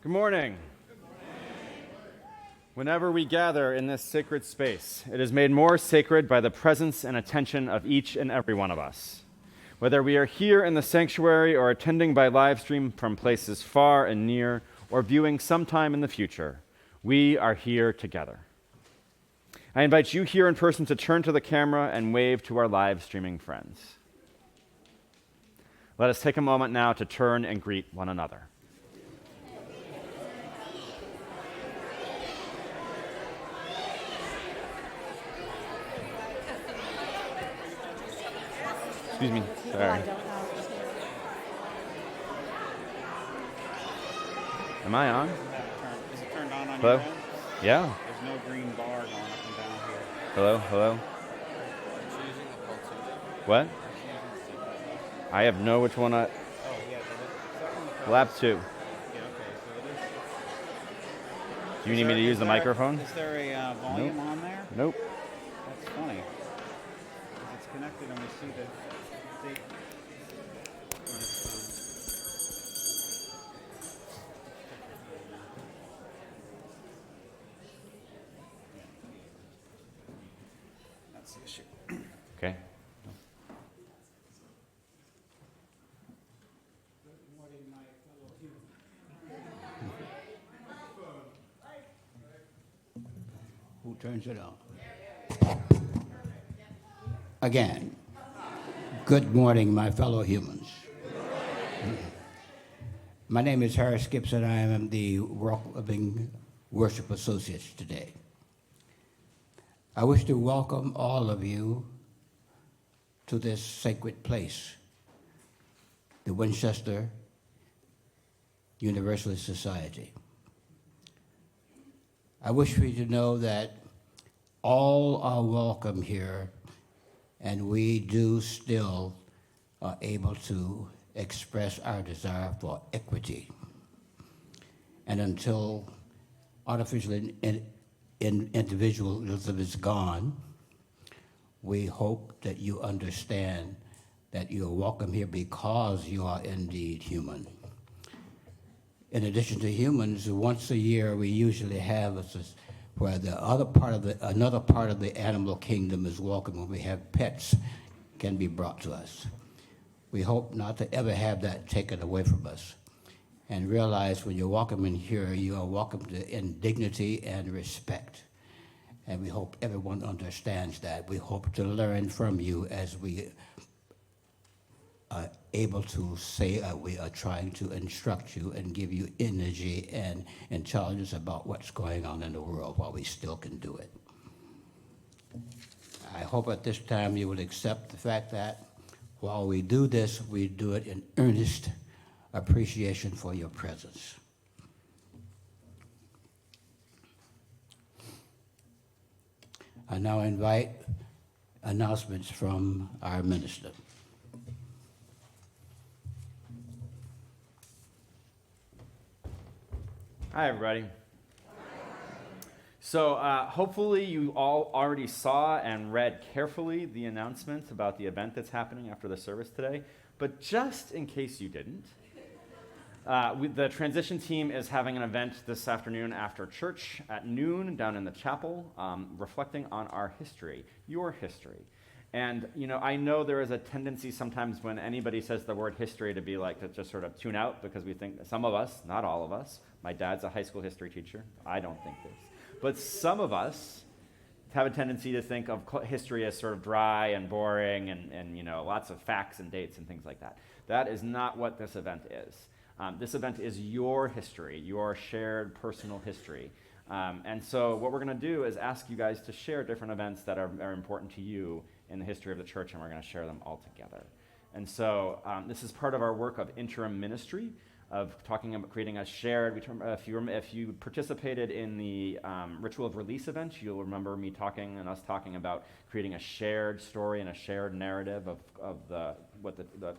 Good morning. Whenever we gather in this sacred space, it is made more sacred by the presence and attention of each and every one of us. Whether we are here in the sanctuary or attending by live stream from places far and near or viewing sometime in the future, we are here together. I invite you here in person to turn to the camera and wave to our live streaming friends. Let us take a moment now to turn and greet one another. Excuse me. Sorry. Am I on? Is it turned on Hello? your end? Yeah. There's no green bar going up and down here. Hello? What? I have no which one I... Oh, yeah. Lab 2. Yeah, okay. So it is. Do you need me to use the microphone? Is there a volume on there? Nope. That's funny. 'Cause it's connected and we see the... That's the issue. Okay. Who turns it on? Again, good morning, my fellow humans. My name is Harris Gibson. I am the Rock Living Worship Associates today. I wish to welcome all of you to this sacred place, the Winchester Universalist Society. I wish for you to know that all are welcome here, and we do still are able to express our desire for equity. And until artificial individualism is gone, we hope that you understand that you are welcome here because you are indeed human. In addition to humans, once a year we usually have where another part of the animal kingdom is welcome when we have pets can be brought to us. We hope not to ever have that taken away from us, and realize when you're welcome in here, you are welcomed in dignity and respect. And we hope everyone understands that. We hope to learn from you as we are able to say we are trying to instruct you and give you energy and intelligence about what's going on in the world while we still can do it. I hope at this time you will accept the fact that while we do this, we do it in earnest appreciation for your presence. I now invite announcements from our minister. Hi, everybody. So hopefully you all already saw and read carefully the announcement about the event that's happening after the service today. But just in case you didn't, the transition team is having an event this afternoon after church at noon down in the chapel, reflecting on our history, your history. And, I know there is a tendency sometimes when anybody says the word history to be like, to just sort of tune out because we think, some of us, not all of us, my dad's a high school history teacher, I don't think this, but some of us have a tendency to think of history as sort of dry and boring and lots of facts and dates and things like that. That is not what this event is. This event is your history, your shared personal history. And so what we're going to do is ask you guys to share different events that are important to you in the history of the church, and we're going to share them all together. And so this is part of our work of interim ministry, of talking about creating a shared, if you participated in the Ritual of Release event, you'll remember me talking and us talking about creating a shared story and a shared narrative of the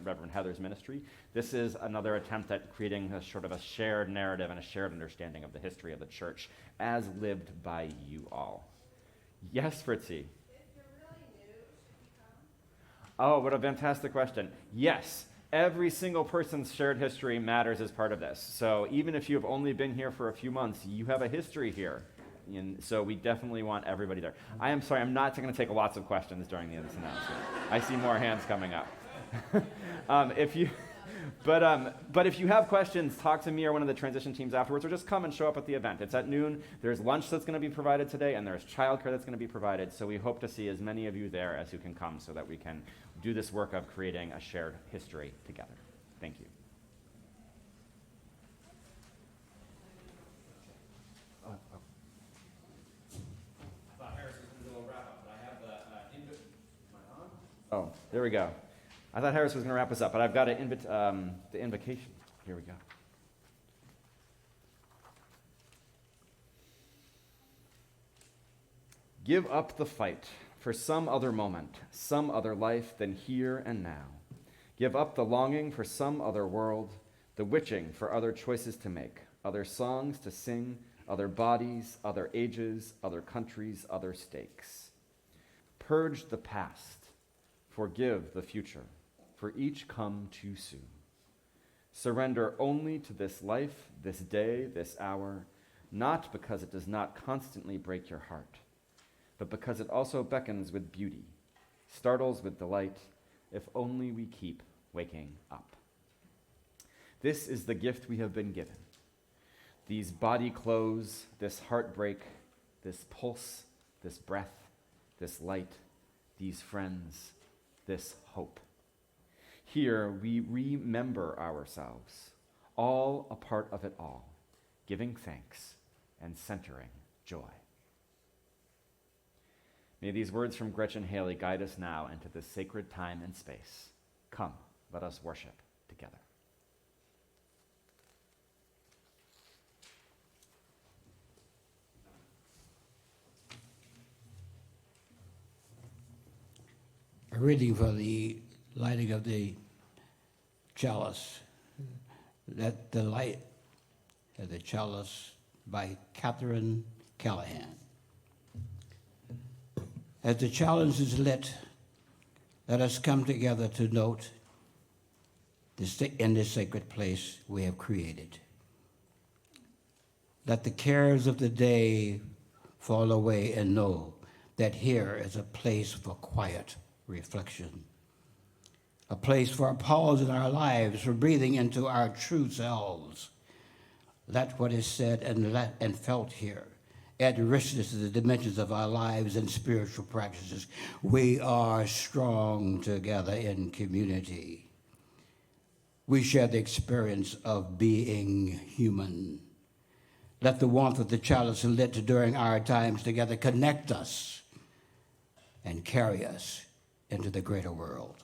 Reverend Heather's ministry. This is another attempt at creating a sort of a shared narrative and a shared understanding of the history of the church as lived by you all. Yes, Fritzy? Oh, what a fantastic question. Yes, Every single person's shared history matters as part of this. So even if you have only been here for a few months, you have a history here. And so we definitely want everybody there. I am sorry, I'm not going to take lots of questions during this announcement. I see more hands coming up. But if you have questions, talk to me or one of the transition teams afterwards, or just come and show up at the event. It's at noon. There's lunch that's going to be provided today, and there's childcare that's going to be provided. So we hope to see as many of you there as who can come so that we can do this work of creating a shared history together. Thank you. Oh, there we go. I thought Harris was going to wrap us up, but I've got the invocation. Here we go. Give up the fight for some other moment, some other life than here and now. Give up the longing for some other world, the witching for other choices to make, other songs to sing, other bodies, other ages, other countries, other stakes. Purge the past. Forgive the future, for each come too soon. Surrender only to this life, this day, this hour, not because it does not constantly break your heart, but because it also beckons with beauty, startles with delight, if only we keep waking up. This is the gift we have been given. These body clothes, this heartbreak, this pulse, this breath, this light, these friends, this hope. Here we remember ourselves, all a part of it all, giving thanks and centering joy. May these words from Gretchen Haley guide us now into this sacred time and space. Come, let us worship together. A reading for the lighting of the chalice. Let the light of the chalice by Catherine Callahan. As the chalice is lit, let us come together to note in this sacred place we have created. Let the cares of the day fall away and know that here is a place for quiet reflection, a place for a pause in our lives, for breathing into our true selves. Let what is said and felt here add richness to the dimensions of our lives and spiritual practices. We are strong together in community. We share the experience of being human. Let the warmth of the chalice lit during our times together connect us and carry us into the greater world.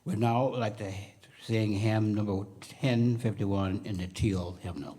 We'd now like to sing hymn number 1051 in the Teal hymnal.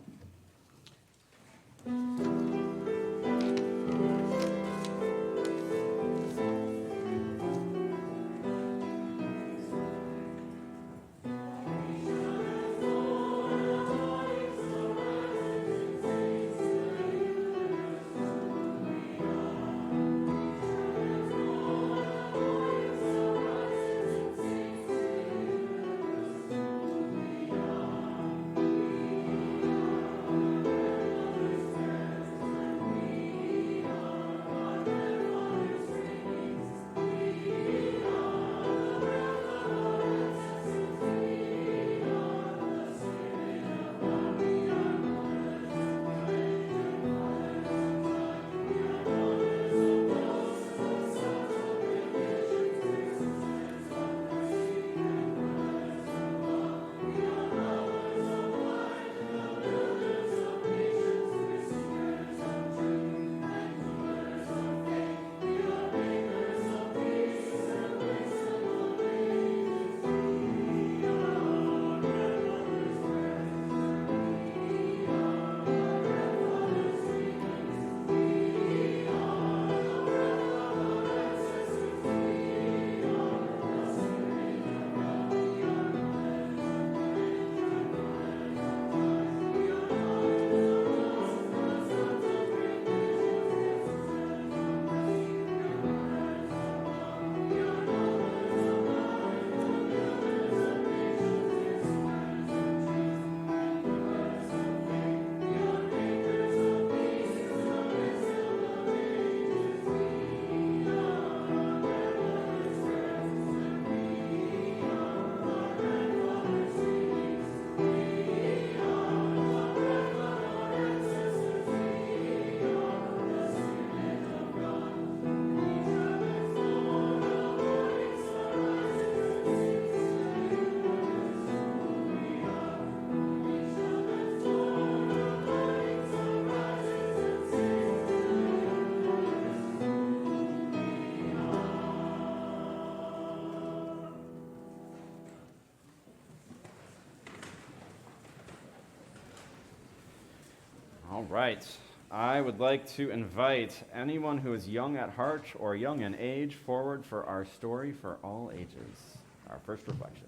All right. I would like to invite anyone who is young at heart or young in age forward for our story for all ages, our first reflection.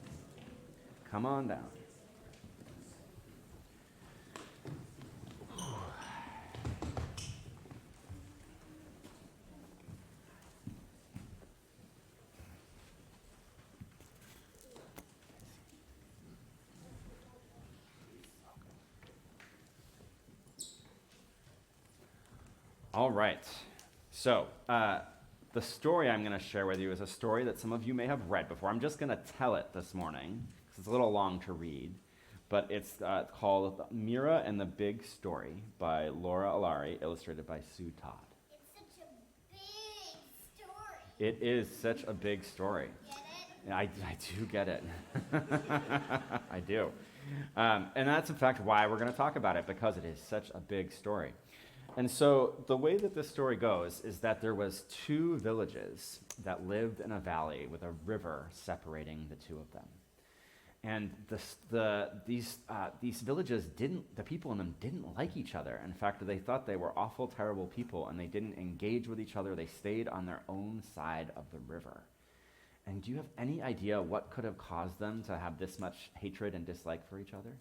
Come on down. All right. So, the story I'm going to share with you is a story that some of you may have read before. I'm just going to tell it this morning because it's a little long to read. But it's called Mira and the Big Story by Laura Alari, illustrated by Sue Todd. It's such a big story. It is such a big story. Get it? Yeah, I do get it. I do. And that's, in fact, why we're going to talk about it, because it is such a big story. And so the way that this story goes is that there was two villages that lived in a valley with a river separating the two of them. And these villages the people in them didn't like each other. In fact, they thought they were awful, terrible people, and they didn't engage with each other. They stayed on their own side of the river. And do you have any idea what could have caused them to have this much hatred and dislike for each other?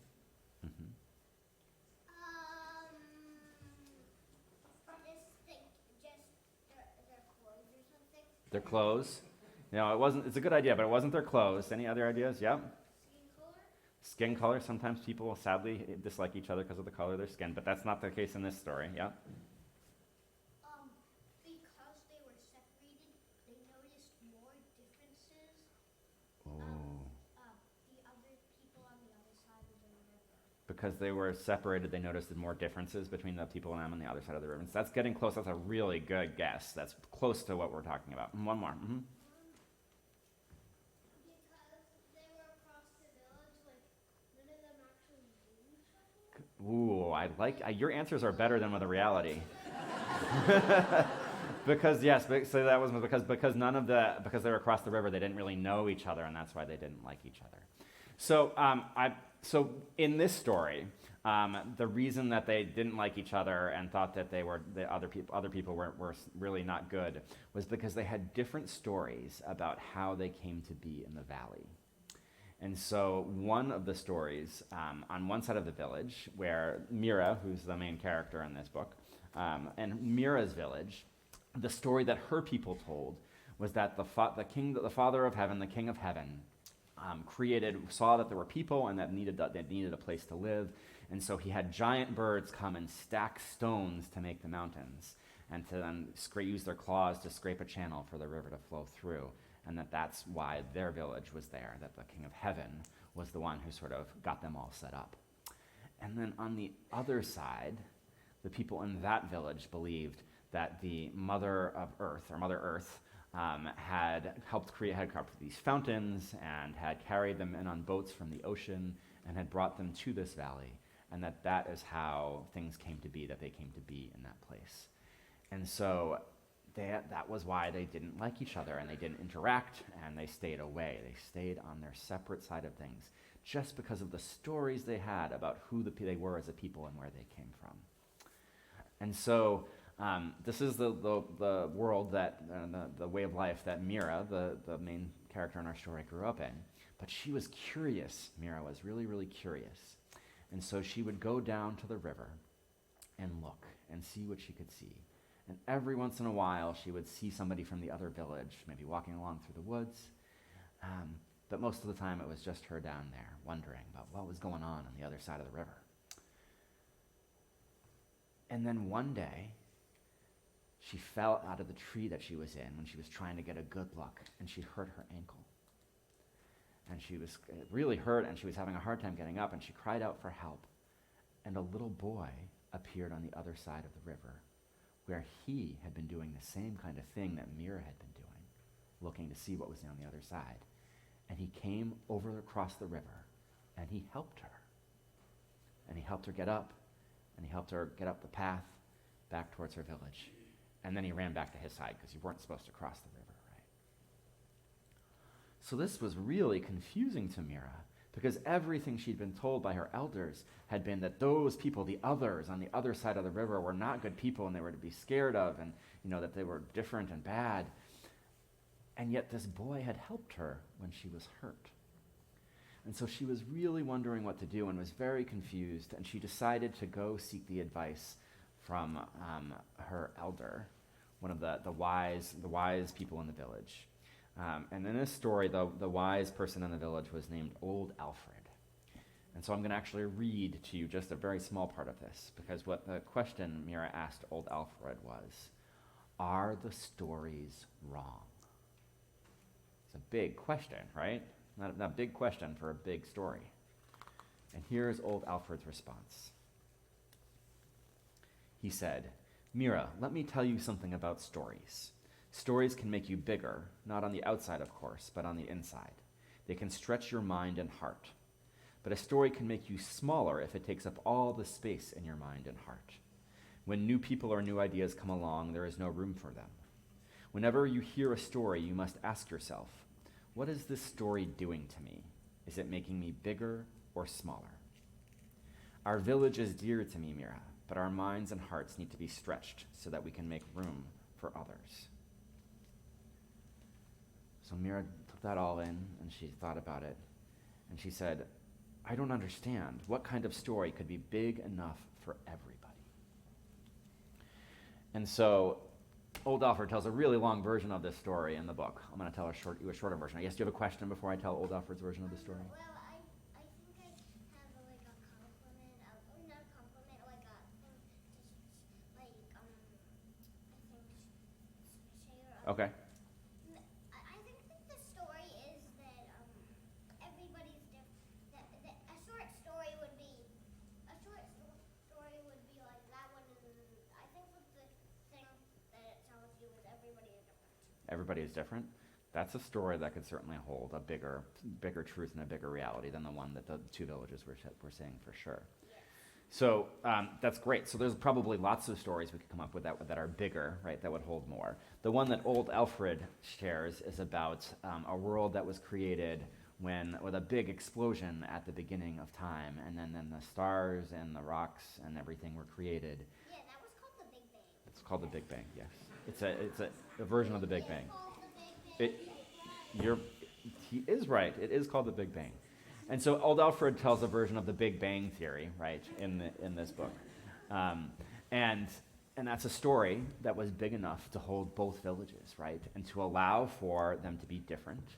Mm-hmm. Just their clothes or something. Their clothes? No, it wasn't. It's a good idea, but it wasn't their clothes. Any other ideas? Yep. Skin color? Skin color. Sometimes people will sadly dislike each other because of the color of their skin, but that's not the case in this story. Yeah. Because they were separated, they noticed more differences. Oh. The other people on the other side of the river. Because they were separated, they noticed more differences between the people and them on the other side of the river. So that's getting close. That's a really good guess. That's close to what we're talking about. One more. Mm-hmm. Because they were across the village, none of them actually knew each other. Ooh, your answers are better than with the reality. Because so that was because because they were across the river, they didn't really know each other, and that's why they didn't like each other. So so in this story, the reason that they didn't like each other and thought that the other people were really not good was because they had different stories about how they came to be in the valley. And so one of the stories on one side of the village, where Mira, who's the main character in this book, and Mira's village, the story that her people told was that the Father of Heaven, the King of Heaven, saw that there were people and that they needed a place to live, and so he had giant birds come and stack stones to make the mountains, and to then use their claws to scrape a channel for the river to flow through, and that's why their village was there, that the King of Heaven was the one who sort of got them all set up. And then on the other side, the people in that village believed that the Mother Earth, had helped create these fountains and had carried them in on boats from the ocean and had brought them to this valley, and that is how things came to be, that they came to be in that place. And so that was why they didn't like each other, and they didn't interact, and they stayed away. They stayed on their separate side of things, just because of the stories they had about who they were as a people and where they came from. And so this is the world that, the way of life that Mira, the main character in our story, grew up in. But she was curious. Mira was really, really curious. And so she would go down to the river and look and see what she could see. And every once in a while, she would see somebody from the other village, maybe walking along through the woods. But most of the time, it was just her down there, wondering about what was going on the other side of the river. And then one day, she fell out of the tree that she was in when she was trying to get a good look, and she hurt her ankle. And she was really hurt, and she was having a hard time getting up, and she cried out for help. And a little boy appeared on the other side of the river, where he had been doing the same kind of thing that Mira had been doing, looking to see what was on the other side. And he came across the river, and he helped her. And he helped her get up, and he helped her get up the path back towards her village. And then he ran back to his side because you weren't supposed to cross the river, right? So this was really confusing to Mira because everything she'd been told by her elders had been that those people, the others on the other side of the river, were not good people and they were to be scared of, and that they were different and bad. And yet this boy had helped her when she was hurt. And so she was really wondering what to do and was very confused, and she decided to go seek the advice from her elder, one of the wise people in the village. And in this story, the wise person in the village was named Old Alfred. And so I'm going to actually read to you just a very small part of this, because what the question Mira asked Old Alfred was, are the stories wrong? It's a big question, right? Not a big question for a big story. And here's Old Alfred's response. He said, Mira, let me tell you something about stories. Stories can make you bigger, not on the outside, of course, but on the inside. They can stretch your mind and heart. But a story can make you smaller if it takes up all the space in your mind and heart. When new people or new ideas come along, there is no room for them. Whenever you hear a story, you must ask yourself, what is this story doing to me? Is it making me bigger or smaller? Our village is dear to me, Mira, but our minds and hearts need to be stretched so that we can make room for others. So Mira took that all in, and she thought about it, and she said, I don't understand. What kind of story could be big enough for everybody? And so Old Alfred tells a really long version of this story in the book. I'm going to tell you a shorter version. I guess, do you have a question before I tell Old Alfred's version of the story? Well, I think I have like a compliment, or not a compliment, like a just like I think share. Okay. I think that the story is that everybody's different. That a short story would be like that one, and I think that the thing that it tells you is everybody is different. Everybody is different. That's a story that could certainly hold a bigger truth and a bigger reality than the one that the two villages were saying for sure. Yes. So that's great. So there's probably lots of stories we could come up with that are bigger, right, that would hold more. The one that Old Alfred shares is about a world that was created with a big explosion at the beginning of time, and then the stars and the rocks and everything were created. Yeah, that was called the Big Bang. It's called the Big Bang, yes. It's a version of the Big Bang. Called the Big Bang. He is right. It is called the Big Bang. And so Old Alfred tells a version of the Big Bang Theory, right, in this book. And that's a story that was big enough to hold both villages, right, and to allow for them to be different,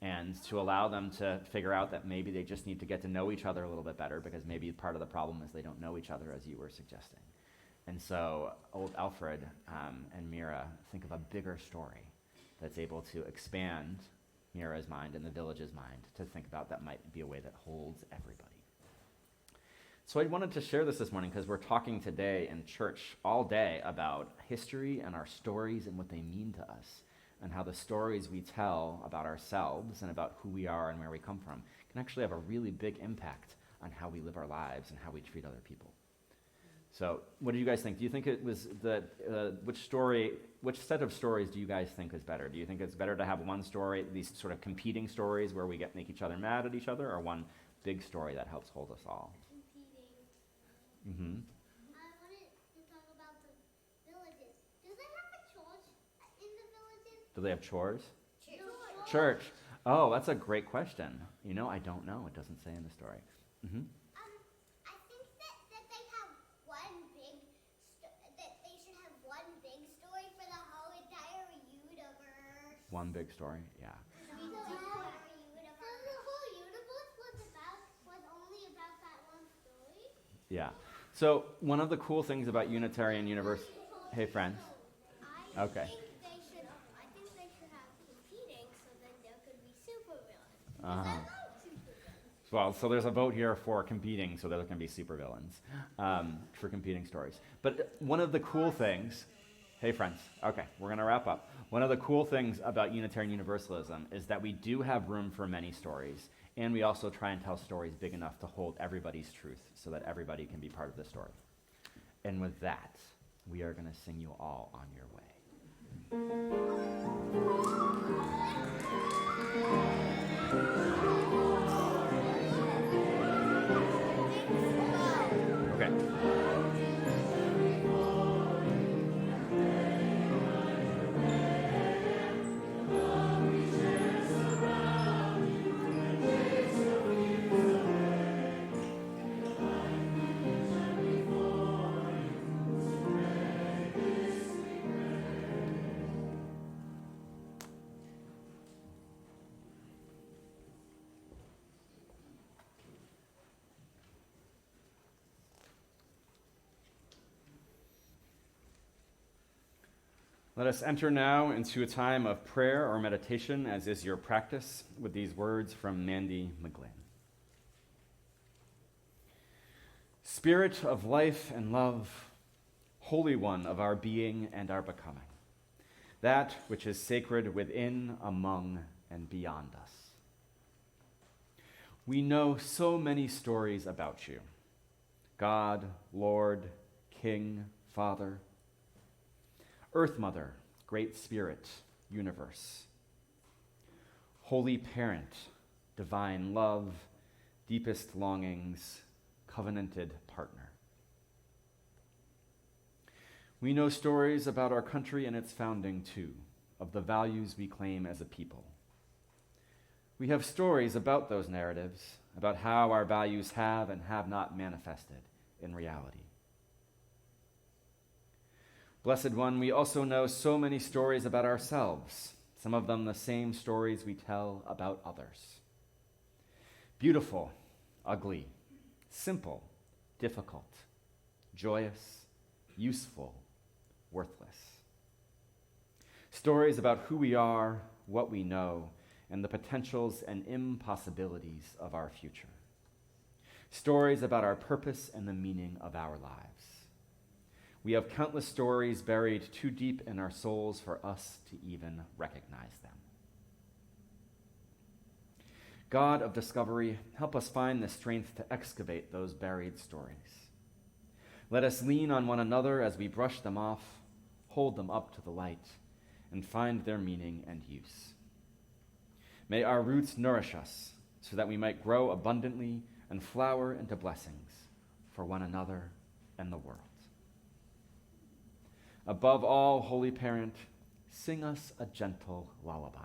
and to allow them to figure out that maybe they just need to get to know each other a little bit better, because maybe part of the problem is they don't know each other, as you were suggesting. And so Old Alfred and Mira think of a bigger story that's able to expand Mira's mind and the village's mind to think about that might be a way that holds everybody. So I wanted to share this morning because we're talking today in church all day about history and our stories and what they mean to us, and how the stories we tell about ourselves and about who we are and where we come from can actually have a really big impact on how we live our lives and how we treat other people. So what do you guys think? Do you think it was which set of stories do you guys think is better? Do you think it's better to have one story, these sort of competing stories where we make each other mad at each other, or one big story that helps hold us all? Competing. Mm-hmm. I wanted to talk about the villages. Do they have a church in the villages? Do they have chores? Church. Church. Oh, that's a great question. I don't know. It doesn't say in the story. Mm-hmm. I think that they have one big, that they should have one big story for the whole entire universe. One big story, yeah. So the whole universe was only about that one story? Yeah. So one of the cool things about Unitarian Universe... Hey, friends. Okay. I think they should have competing, so then there could be supervillains. Uh-huh. I love supervillains. Well, so there's a vote here for competing, so there can be supervillains for competing stories. But one of the cool things... Hey, friends. Okay, we're going to wrap up. One of the cool things about Unitarian Universalism is that we do have room for many stories, and we also try and tell stories big enough to hold everybody's truth so that everybody can be part of the story. And with that, we are going to sing you all on your way. Let us enter now into a time of prayer or meditation, as is your practice, with these words from Mandy McGlynn. Spirit of life and love, Holy One of our being and our becoming, that which is sacred within, among, and beyond us. We know so many stories about you, God, Lord, King, Father, Earth Mother, Great Spirit, Universe, Holy Parent, Divine Love, Deepest Longings, Covenanted Partner. We know stories about our country and its founding, too, of the values we claim as a people. We have stories about those narratives, about how our values have and have not manifested in reality. Blessed One, we also know so many stories about ourselves, some of them the same stories we tell about others. Beautiful, ugly, simple, difficult, joyous, useful, worthless. Stories about who we are, what we know, and the potentials and impossibilities of our future. Stories about our purpose and the meaning of our lives. We have countless stories buried too deep in our souls for us to even recognize them. God of discovery, help us find the strength to excavate those buried stories. Let us lean on one another as we brush them off, hold them up to the light, and find their meaning and use. May our roots nourish us so that we might grow abundantly and flower into blessings for one another and the world. Above all, Holy Parent, sing us a gentle lullaby.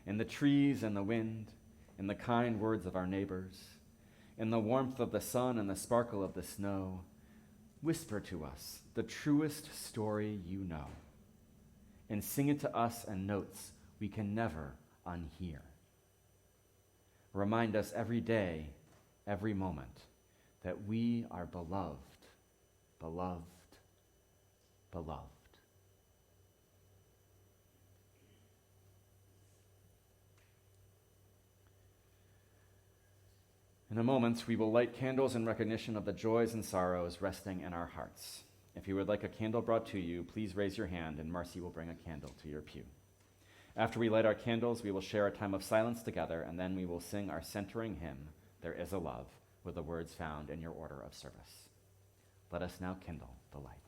In the trees and the wind, in the kind words of our neighbors, in the warmth of the sun and the sparkle of the snow, whisper to us the truest story you know, and sing it to us in notes we can never unhear. Remind us every day, every moment, that we are beloved, beloved, beloved. In a moment, we will light candles in recognition of the joys and sorrows resting in our hearts. If you would like a candle brought to you, please raise your hand and Marcy will bring a candle to your pew. After we light our candles, we will share a time of silence together, and then we will sing our centering hymn, There Is a Love, with the words found in your order of service. Let us now kindle the light.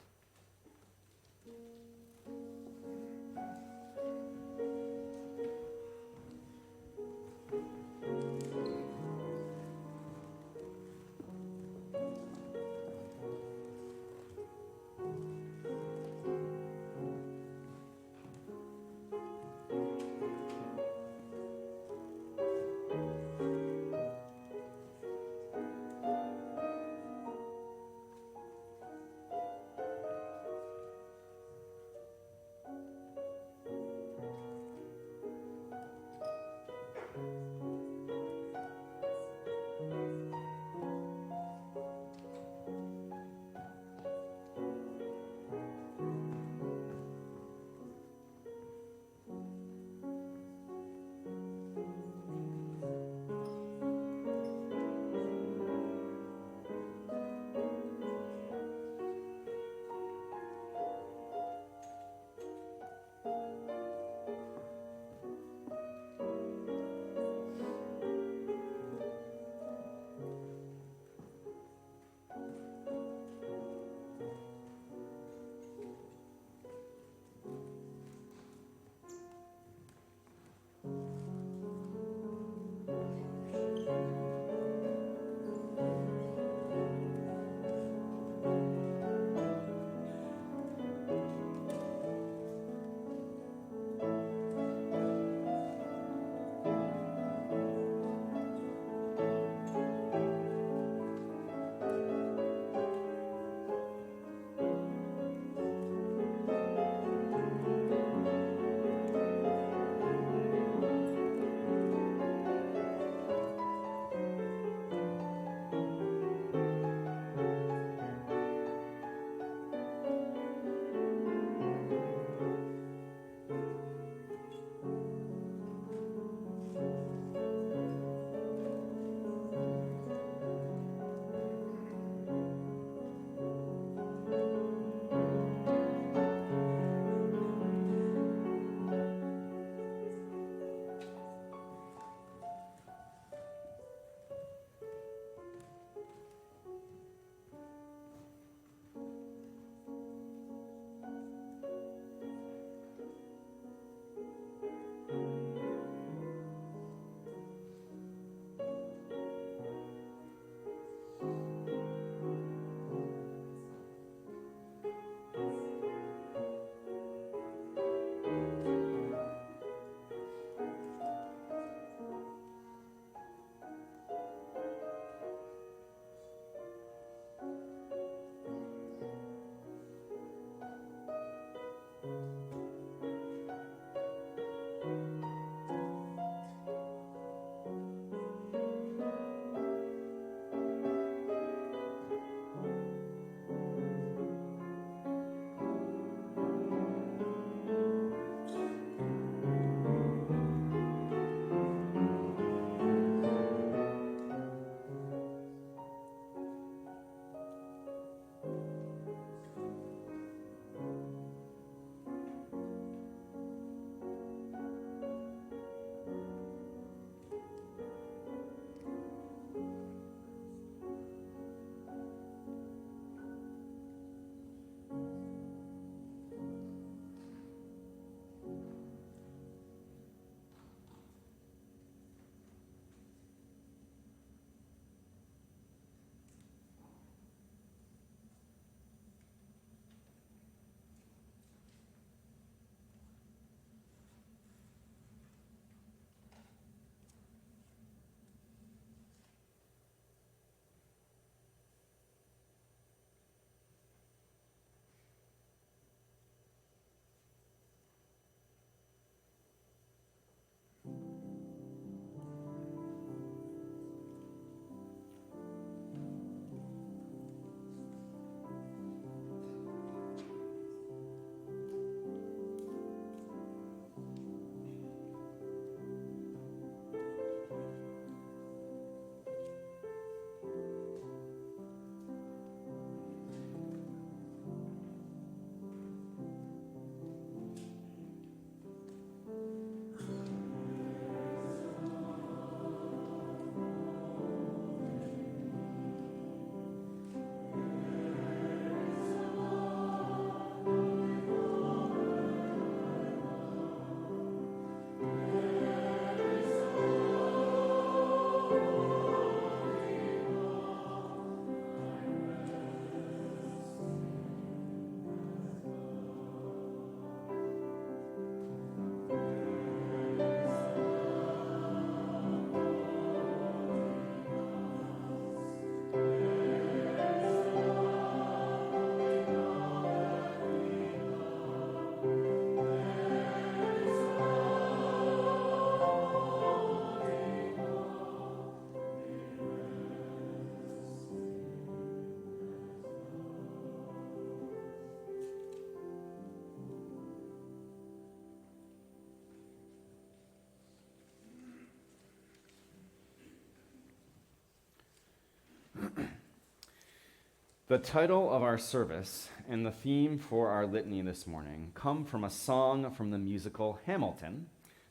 The title of our service and the theme for our litany this morning come from a song from the musical Hamilton,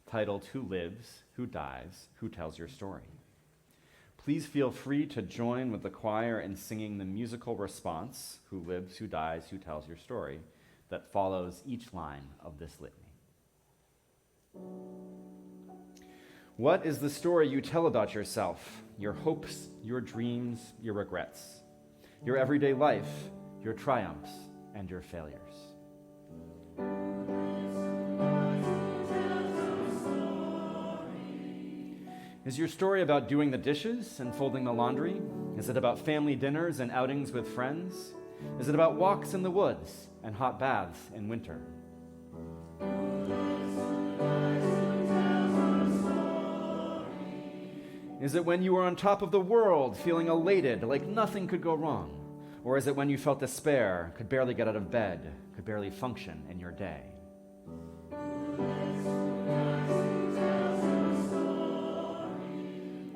titled Who Lives, Who Dies, Who Tells Your Story? Please feel free to join with the choir in singing the musical response, Who Lives, Who Dies, Who Tells Your Story, that follows each line of this litany. What is the story you tell about yourself, your hopes, your dreams, your regrets, your everyday life, your triumphs, and your failures? Is your story about doing the dishes and folding the laundry? Is it about family dinners and outings with friends? Is it about walks in the woods and hot baths in winter? Is it when you were on top of the world, feeling elated, like nothing could go wrong? Or is it when you felt despair, could barely get out of bed, could barely function in your day?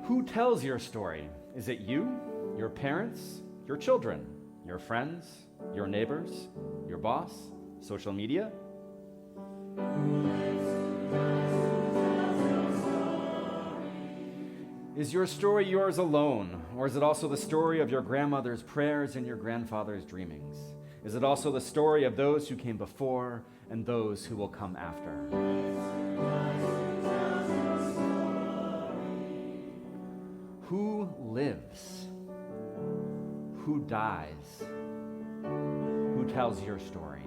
Who tells your story? Is it you, your parents, your children, your friends, your neighbors, your boss, social media? Is your story yours alone, or is it also the story of your grandmother's prayers and your grandfather's dreamings? Is it also the story of those who came before and those who will come after? Who lives? Who dies? Who tells your story?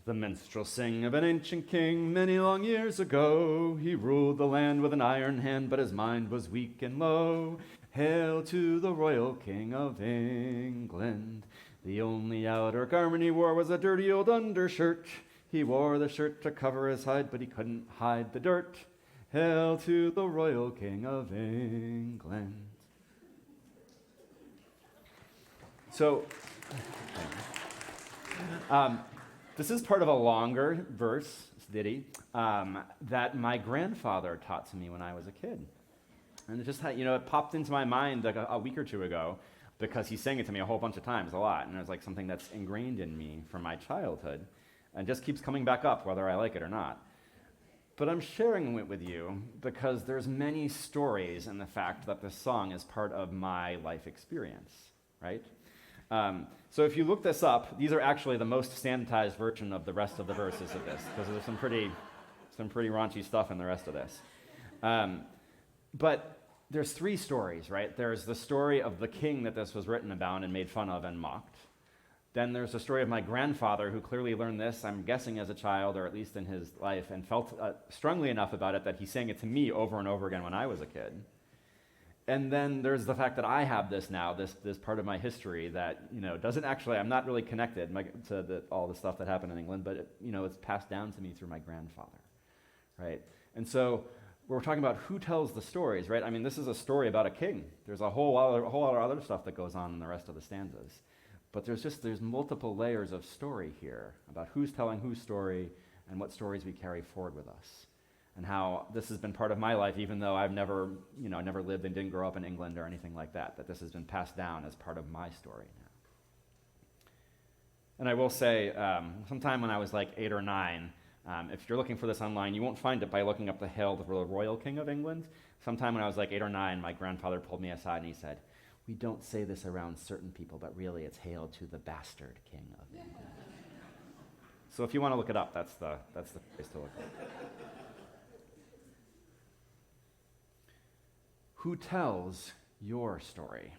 The minstrels sing of an ancient king many long years ago. He ruled the land with an iron hand, but his mind was weak and low. Hail to the royal king of England. The only outer garment he wore was a dirty old undershirt. He wore the shirt to cover his hide, but he couldn't hide the dirt. Hail to the royal king of England. So, this is part of a longer verse, ditty, that my grandfather taught to me when I was a kid. And it just had, it popped into my mind like a week or two ago because he sang it to me a whole bunch of times, a lot. And it was like something that's ingrained in me from my childhood and just keeps coming back up whether I like it or not. But I'm sharing it with you because there's many stories in the fact that this song is part of my life experience, right? So if you look this up, these are actually the most sanitized version of the rest of the verses of this, because there's some pretty raunchy stuff in the rest of this. But there's three stories, right? There's the story of the king that this was written about and made fun of and mocked. Then there's the story of my grandfather, who clearly learned this, I'm guessing as a child, or at least in his life, and felt strongly enough about it that he sang it to me over and over again when I was a kid. And then there's the fact that I have this now, this part of my history that, doesn't actually, I'm not really connected to all the stuff that happened in England, but it's passed down to me through my grandfather, right? And so we're talking about who tells the stories, right? I mean, this is a story about a king. There's a whole lot of other stuff that goes on in the rest of the stanzas. But there's multiple layers of story here about who's telling whose story and what stories we carry forward with us. And how this has been part of my life, even though I've never lived and didn't grow up in England or anything like that, that this has been passed down as part of my story now. And I will say, sometime when I was like 8 or 9, if you're looking for this online, you won't find it by looking up the Hail to the Royal King of England. Sometime when I was like 8 or 9, my grandfather pulled me aside and he said, "We don't say this around certain people, but really it's Hail to the bastard King of England." So if you want to look it up, that's the place to look up. Who tells your story?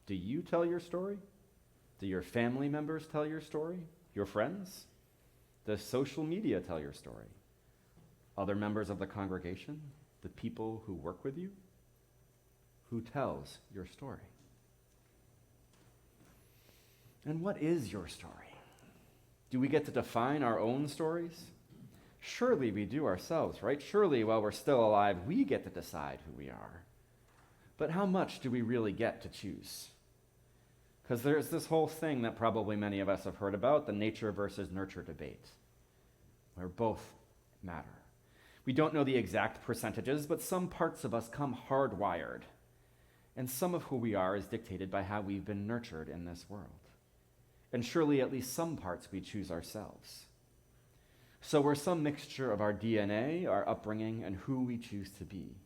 Do you tell your story? Do your family members tell your story? Your friends? Does social media tell your story? Other members of the congregation? The people who work with you? Who tells your story? And what is your story? Do we get to define our own stories? Surely we do ourselves, right? Surely while we're still alive, we get to decide who we are. But how much do we really get to choose? Because there's this whole thing that probably many of us have heard about, the nature versus nurture debate, where both matter. We don't know the exact percentages, but some parts of us come hardwired. And some of who we are is dictated by how we've been nurtured in this world. And surely at least some parts we choose ourselves. So we're some mixture of our DNA, our upbringing, and who we choose to be.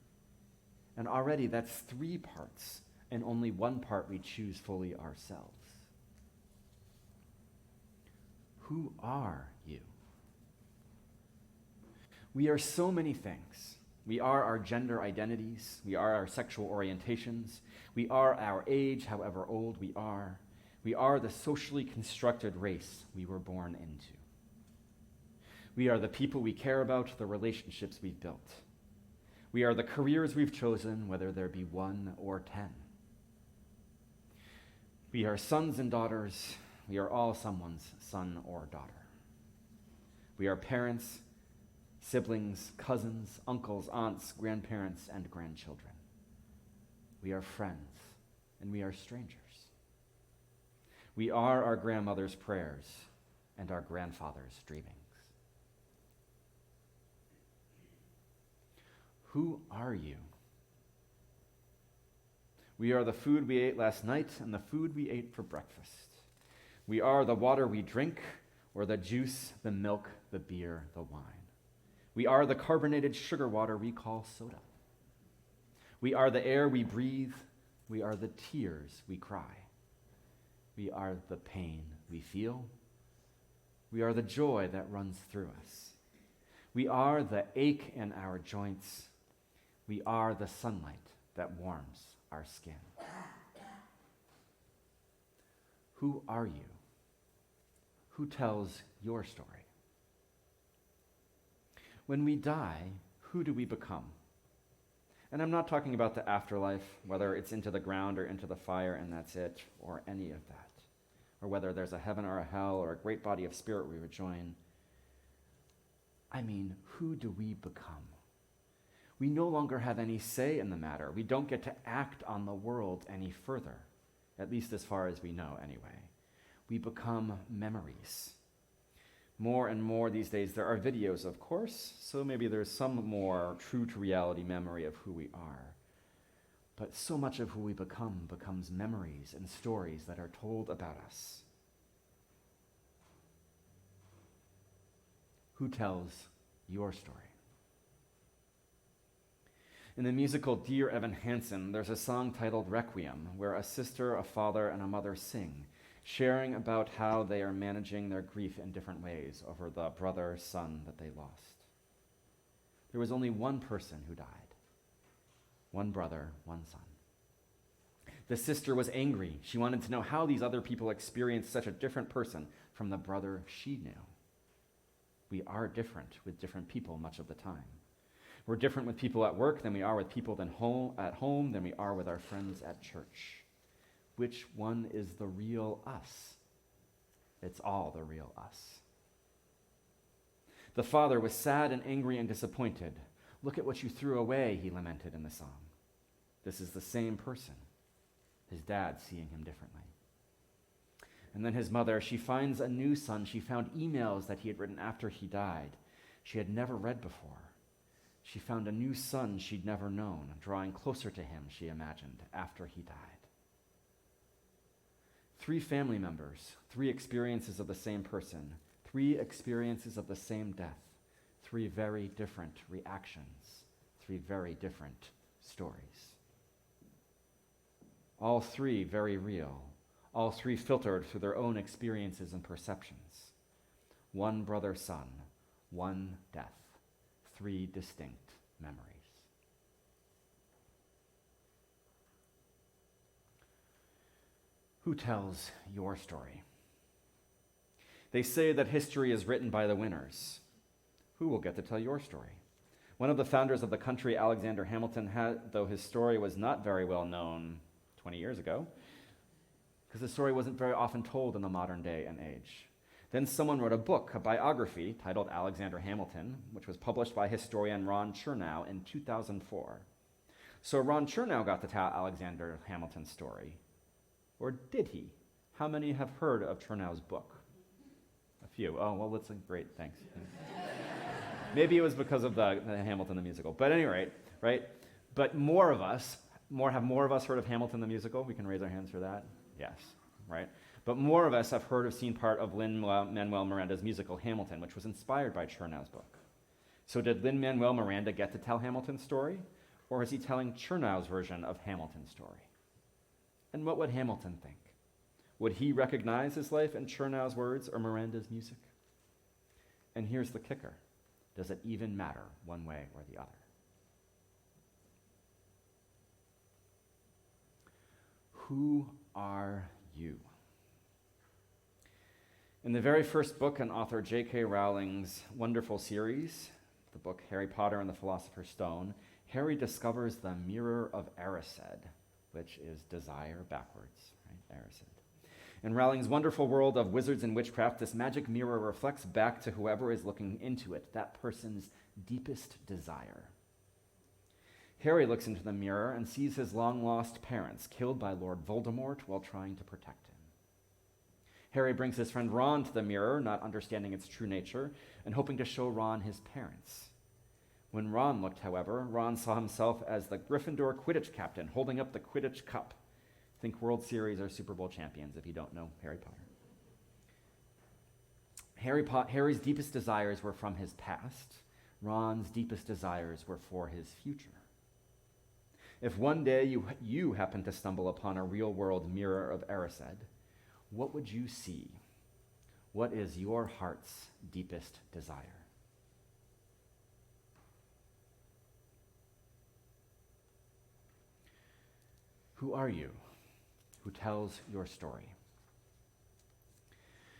And already that's 3 parts, and only 1 part we choose fully ourselves. Who are you? We are so many things. We are our gender identities. We are our sexual orientations. We are our age, however old we are. We are the socially constructed race we were born into. We are the people we care about, the relationships we've built. We are the careers we've chosen, whether there be 1 or 10. We are sons and daughters. We are all someone's son or daughter. We are parents, siblings, cousins, uncles, aunts, grandparents, and grandchildren. We are friends, and we are strangers. We are our grandmother's prayers and our grandfather's dreamings. Who are you? We are the food we ate last night and the food we ate for breakfast. We are the water we drink, or the juice, the milk, the beer, the wine. We are the carbonated sugar water we call soda. We are the air we breathe. We are the tears we cry. We are the pain we feel. We are the joy that runs through us. We are the ache in our joints. We are the sunlight that warms our skin. Who are you? Who tells your story? When we die, who do we become? And I'm not talking about the afterlife, whether it's into the ground or into the fire and that's it, or any of that, or whether there's a heaven or a hell or a great body of spirit we would join. I mean, who do we become? We no longer have any say in the matter. We don't get to act on the world any further, at least as far as we know anyway. We become memories. More and more these days, there are videos, of course, so maybe there's some more true to reality memory of who we are. But so much of who we become becomes memories and stories that are told about us. Who tells your story? In the musical Dear Evan Hansen, there's a song titled Requiem, where a sister, a father, and a mother sing, sharing about how they are managing their grief in different ways over the brother, son that they lost. There was only one person who died. One brother, one son. The sister was angry. She wanted to know how these other people experienced such a different person from the brother she knew. We are different with different people much of the time. We're different with people at work than we are with people at home than we are with our friends at church. Which one is the real us? It's all the real us. The father was sad and angry and disappointed. Look at what you threw away, he lamented in the song. This is the same person. His dad seeing him differently. And then his mother, she finds a new son. She found emails that he had written after he died. She had never read before. She found a new son she'd never known, drawing closer to him, she imagined, after he died. 3 family members, 3 experiences of the same person, 3 experiences of the same death, 3 very different reactions, 3 very different stories. All 3 very real, all 3 filtered through their own experiences and perceptions. 1 brother-son, 1 death, 3 distinct memories. Who tells your story? They say that history is written by the winners. Who will get to tell your story? One of the founders of the country, Alexander Hamilton, though his story was not very well known 20 years ago, because the story wasn't very often told in the modern day and age. Then someone wrote a book, a biography, titled Alexander Hamilton, which was published by historian Ron Chernow in 2004. So Ron Chernow got to tell Alexander Hamilton's story. Or did he? How many have heard of Chernow's book? A few. Oh, well, that's great, thanks. Maybe it was because of the Hamilton the musical. But at any rate, right? But have more of us heard of Hamilton the musical? We can raise our hands for that. Yes, right? But more of us have heard or seen part of Lin-Manuel Miranda's musical Hamilton, which was inspired by Chernow's book. So did Lin-Manuel Miranda get to tell Hamilton's story? Or is he telling Chernow's version of Hamilton's story? And what would Hamilton think? Would he recognize his life in Chernow's words or Miranda's music? And here's the kicker. Does it even matter one way or the other? Who are you? In the very first book in author J.K. Rowling's wonderful series, the book Harry Potter and the Philosopher's Stone, Harry discovers the Mirror of Erised, which is desire backwards, right? Erised. In Rowling's wonderful world of wizards and witchcraft, this magic mirror reflects back to whoever is looking into it, that person's deepest desire. Harry looks into the mirror and sees his long-lost parents killed by Lord Voldemort while trying to protect him. Harry brings his friend Ron to the mirror, not understanding its true nature, and hoping to show Ron his parents. When Ron looked, however, Ron saw himself as the Gryffindor Quidditch captain holding up the Quidditch Cup. Think World Series or Super Bowl champions if you don't know Harry Potter. Harry's deepest desires were from his past. Ron's deepest desires were for his future. If one day you happen to stumble upon a real-world Mirror of Erised, what would you see? What is your heart's deepest desire? Who are you? Who tells your story?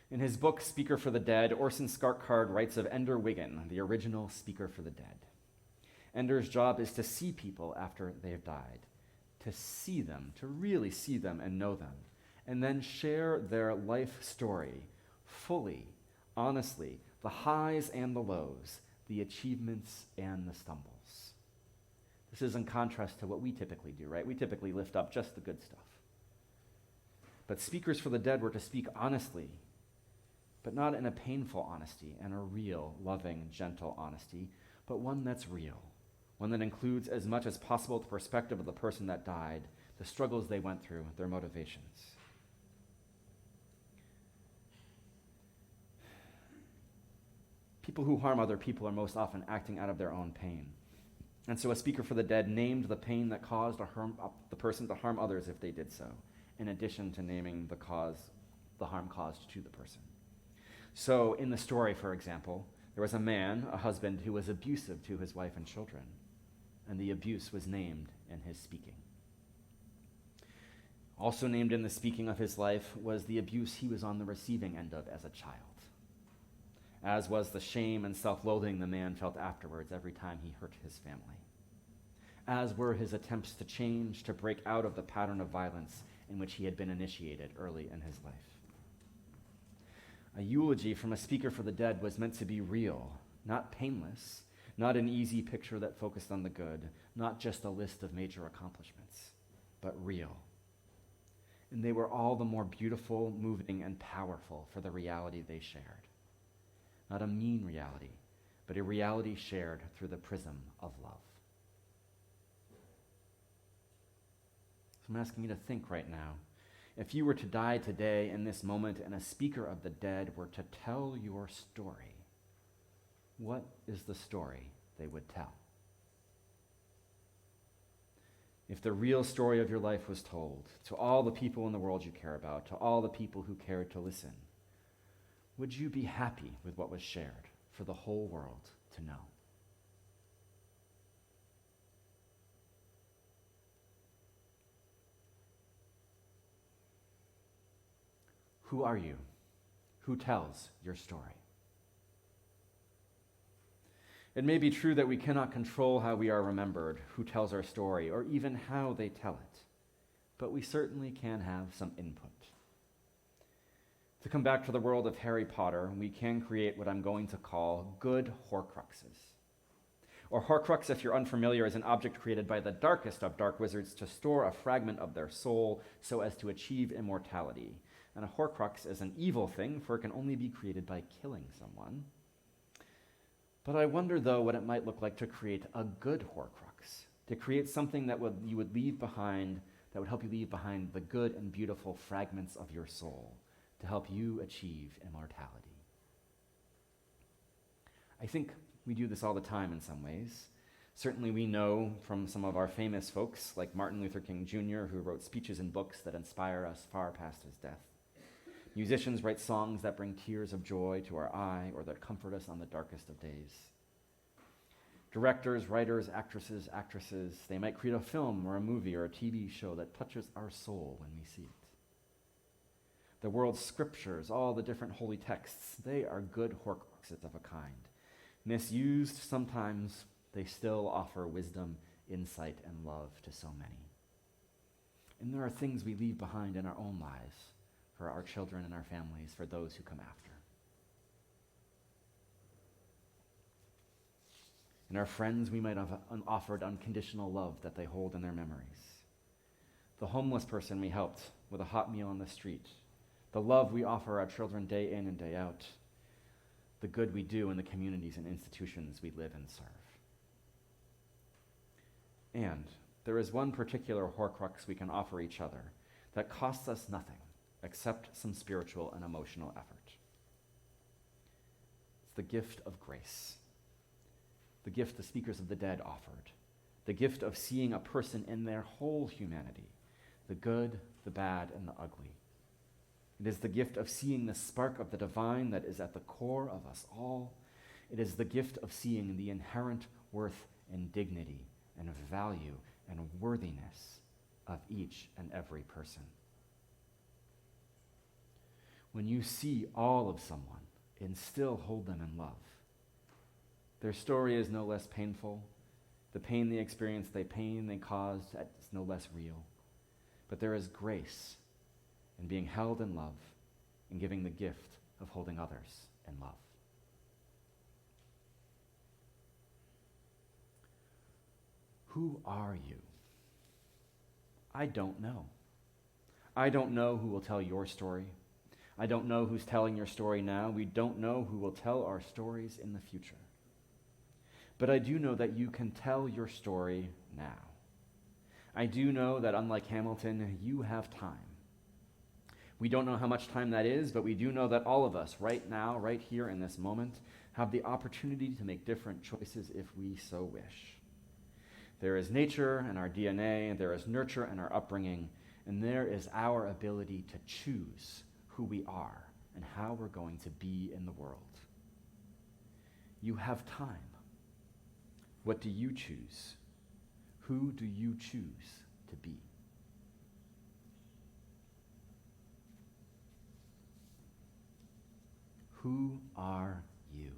In his book, Speaker for the Dead, Orson Scott Card writes of Ender Wiggin, the original speaker for the dead. Ender's job is to see people after they've died, to see them, to really see them and know them, and then share their life story fully, honestly, the highs and the lows, the achievements and the stumbles. This is in contrast to what we typically do, right? We typically lift up just the good stuff. But speakers for the dead were to speak honestly, but not in a painful honesty and a real, loving, gentle honesty, but one that's real, one that includes as much as possible the perspective of the person that died, the struggles they went through, their motivations. People who harm other people are most often acting out of their own pain. And so a speaker for the dead named the pain that caused the person to harm others if they did so, in addition to naming the harm caused to the person. So in the story, for example, there was a man, a husband, who was abusive to his wife and children, and the abuse was named in his speaking. Also named in the speaking of his life was the abuse he was on the receiving end of as a child, as was the shame and self-loathing the man felt afterwards every time he hurt his family, as were his attempts to change, to break out of the pattern of violence in which he had been initiated early in his life. A eulogy from a speaker for the dead was meant to be real, not painless, not an easy picture that focused on the good, not just a list of major accomplishments, but real. And they were all the more beautiful, moving, and powerful for the reality they shared. Not a mean reality, but a reality shared through the prism of love. So I'm asking you to think right now. If you were to die today in this moment and a speaker of the dead were to tell your story, what is the story they would tell? If the real story of your life was told to all the people in the world you care about, to all the people who cared to listen, would you be happy with what was shared for the whole world to know? Who are you? Who tells your story? It may be true that we cannot control how we are remembered, who tells our story, or even how they tell it, but we certainly can have some input. To come back to the world of Harry Potter, we can create what I'm going to call good Horcruxes. Or Horcrux, if you're unfamiliar, is an object created by the darkest of dark wizards to store a fragment of their soul so as to achieve immortality. And a Horcrux is an evil thing, for it can only be created by killing someone. But I wonder, though, what it might look like to create a good Horcrux, to create something that you would leave behind, that would help you leave behind the good and beautiful fragments of your soul, to help you achieve immortality. I think we do this all the time in some ways. Certainly we know from some of our famous folks, like Martin Luther King Jr., who wrote speeches and books that inspire us far past his death. Musicians write songs that bring tears of joy to our eye or that comfort us on the darkest of days. Directors, writers, actresses, they might create a film or a movie or a TV show that touches our soul when we see it. The world's scriptures, all the different holy texts, they are good Horcruxes of a kind. Misused sometimes, they still offer wisdom, insight, and love to so many. And there are things we leave behind in our own lives, for our children and our families, for those who come after. And our friends, we might have offered unconditional love that they hold in their memories. The homeless person we helped with a hot meal on the street. The love we offer our children day in and day out. The good we do in the communities and institutions we live and serve. And there is one particular Horcrux we can offer each other that costs us nothing except some spiritual and emotional effort. It's the gift of grace. The gift the speakers of the dead offered. The gift of seeing a person in their whole humanity, the good, the bad, and the ugly. It is the gift of seeing the spark of the divine that is at the core of us all. It is the gift of seeing the inherent worth and dignity and value and worthiness of each and every person. when you see all of someone and still hold them in love. Their story is no less painful. The pain they experienced, the pain they caused, is no less real. But there is grace in being held in love and giving the gift of holding others in love. Who are you? I don't know. I don't know who will tell your story. I don't know who's telling your story now. We don't know who will tell our stories in the future. But I do know that you can tell your story now. I do know that unlike Hamilton, you have time. We don't know how much time that is, but we do know that all of us, right now, right here in this moment, have the opportunity to make different choices if we so wish. There is nature and our DNA, there is nurture and our upbringing, and there is our ability to choose who we are and how we're going to be in the world. You have time. What do you choose? Who do you choose to be? Who are you?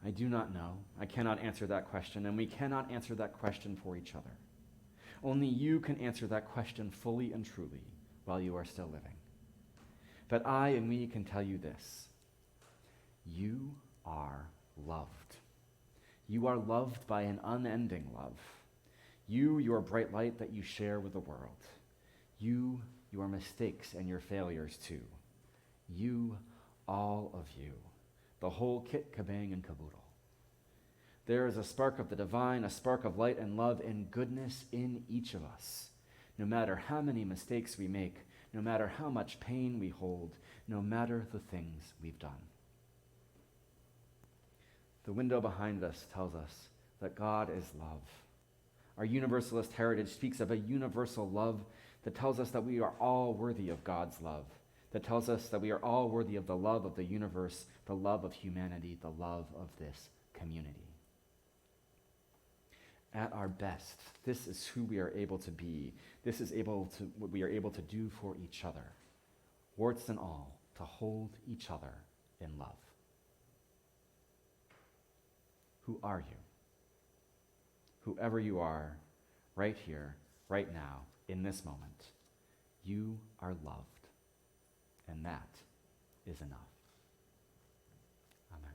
I do not know. I cannot answer that question, and we cannot answer that question for each other. Only you can answer that question fully and truly while you are still living. But I and we can tell you this. You are loved. You are loved by an unending love. You, your bright light that you share with the world. You, your mistakes and your failures too. You, all of you. The whole kit, kabang, and caboodle. There is a spark of the divine, a spark of light and love and goodness in each of us. No matter how many mistakes we make, no matter how much pain we hold, no matter the things we've done. The window behind us tells us that God is love. Our universalist heritage speaks of a universal love that tells us that we are all worthy of God's love, that tells us that we are all worthy of the love of the universe, the love of humanity, the love of this community. At our best, this is who we are able to be. This is what we are able to do for each other, warts and all, to hold each other in love. Who are you? Whoever you are, right here, right now, in this moment, you are loved, and that is enough. Amen.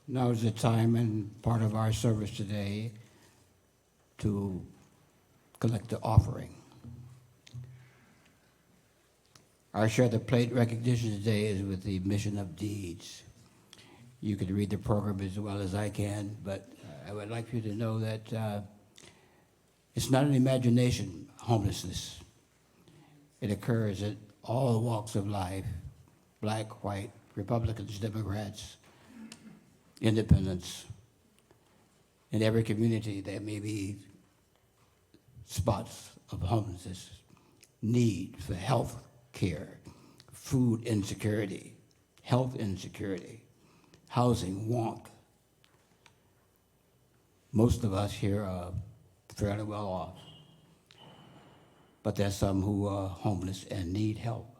Now is the time and part of our service today to collect the offering. Our Share the Plate recognition today is with the Mission of Deeds. You can read the program as well as I can, but I would like you to know that it's not an imagination, homelessness. It occurs at all walks of life, black, white, Republicans, Democrats, independents. In every community, there may be spots of homelessness, need for health care, food insecurity, health insecurity, housing want. Most of us here are fairly well off, but there's some who are homeless and need help.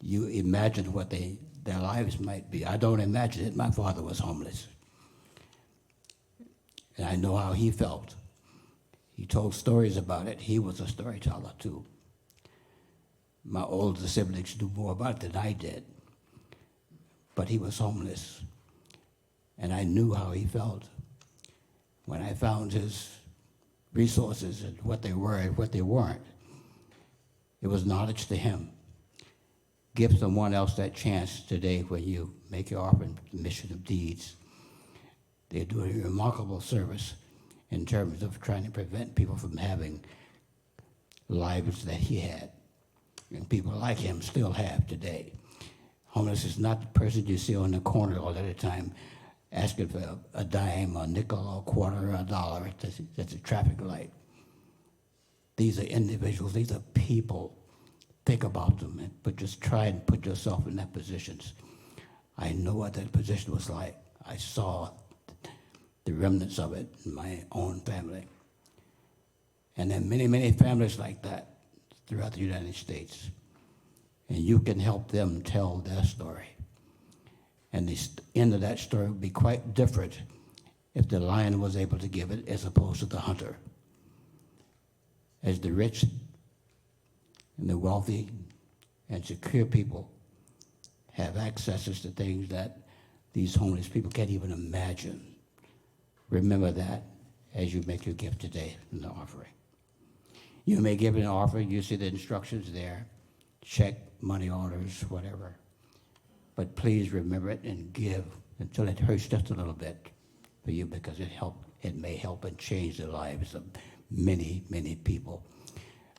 You imagine what their lives might be. I don't imagine it. My father was homeless, and I know how he felt. He told stories about it. He was a storyteller too. My older siblings knew more about it than I did, but he was homeless, and I knew how he felt. When I found his resources and what they were and what they weren't, it was knowledge to him. Give someone else that chance today when you make your offering to the Mission of Deeds. They're doing a remarkable service in terms of trying to prevent people from having lives that he had, and people like him still have today. Homeless is not the person you see on the corner all the time asking for a dime, a nickel, or a quarter, or a dollar. That's a traffic light. These are individuals. These are people. Think about them, but just try and put yourself in their positions. I know what that position was like. I saw the remnants of it in my own family. And there are many, many families like that throughout the United States. And you can help them tell their story. And the end of that story would be quite different if the lion was able to give it as opposed to the hunter. As the rich and the wealthy and secure people have accesses to things that these homeless people can't even imagine. Remember that as you make your gift today in the offering. You may give an offering, you see the instructions there, check, money orders, whatever. But please remember it and give until it hurts just a little bit for you, because it may help and change the lives of many, many people.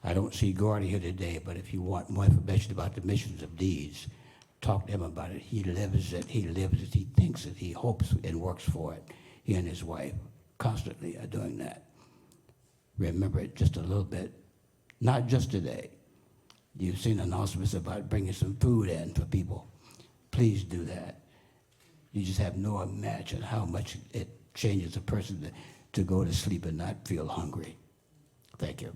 I don't see Gordy here today, but if you want more information about the Missions of Deeds, talk to him about it. He lives it, he thinks it, he hopes and works for it. He and his wife constantly are doing that. Remember it just a little bit, not just today. You've seen announcements about bringing some food in for people. Please do that. You just have no imagine how much it changes a person to go to sleep and not feel hungry. Thank you.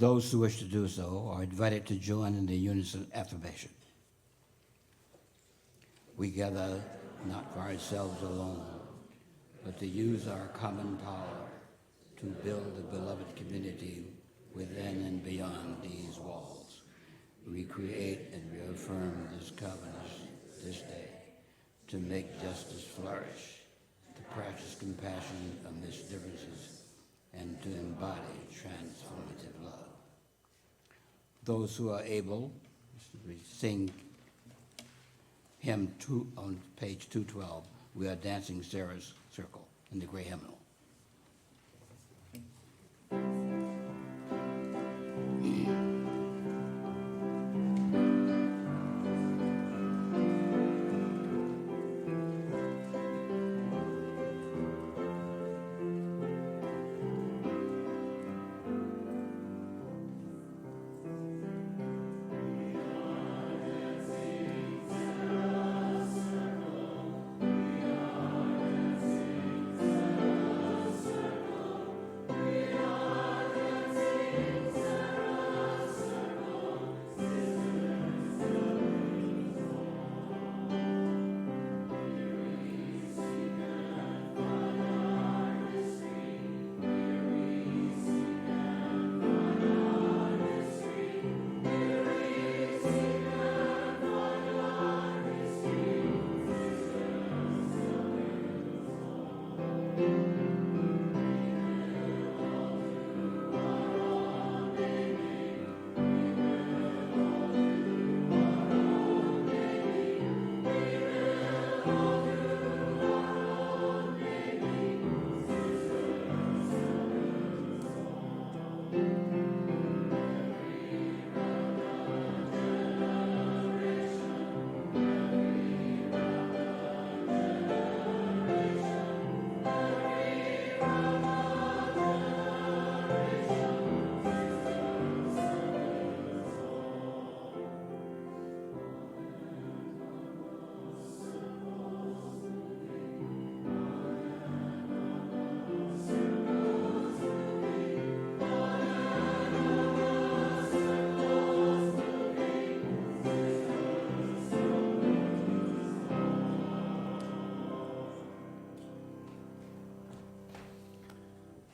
Those who wish to do so are invited to join in the unison affirmation. We gather not for ourselves alone, but to use our common power to build a beloved community within and beyond these walls. Recreate and reaffirm this covenant this day to make justice flourish, to practice compassion amidst differences, and to embody transformative love. Those who are able, we sing hymn 2 on page 212. We are dancing Sarah's circle in the gray hymnal.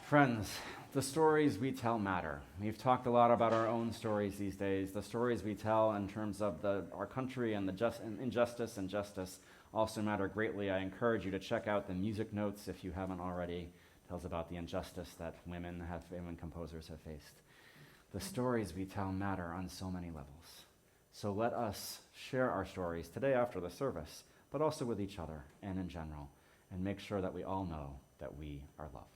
Friends, the stories we tell matter. We've talked a lot about our own stories these days. The stories we tell in terms of our country and the injustice and justice also matter greatly. I encourage you to check out the music notes if you haven't already. It tells about the injustice that women composers have faced. The stories we tell matter on so many levels. So let us share our stories today after the service, but also with each other and in general, and make sure that we all know that we are loved.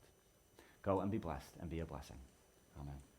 Go and be blessed and be a blessing. Amen.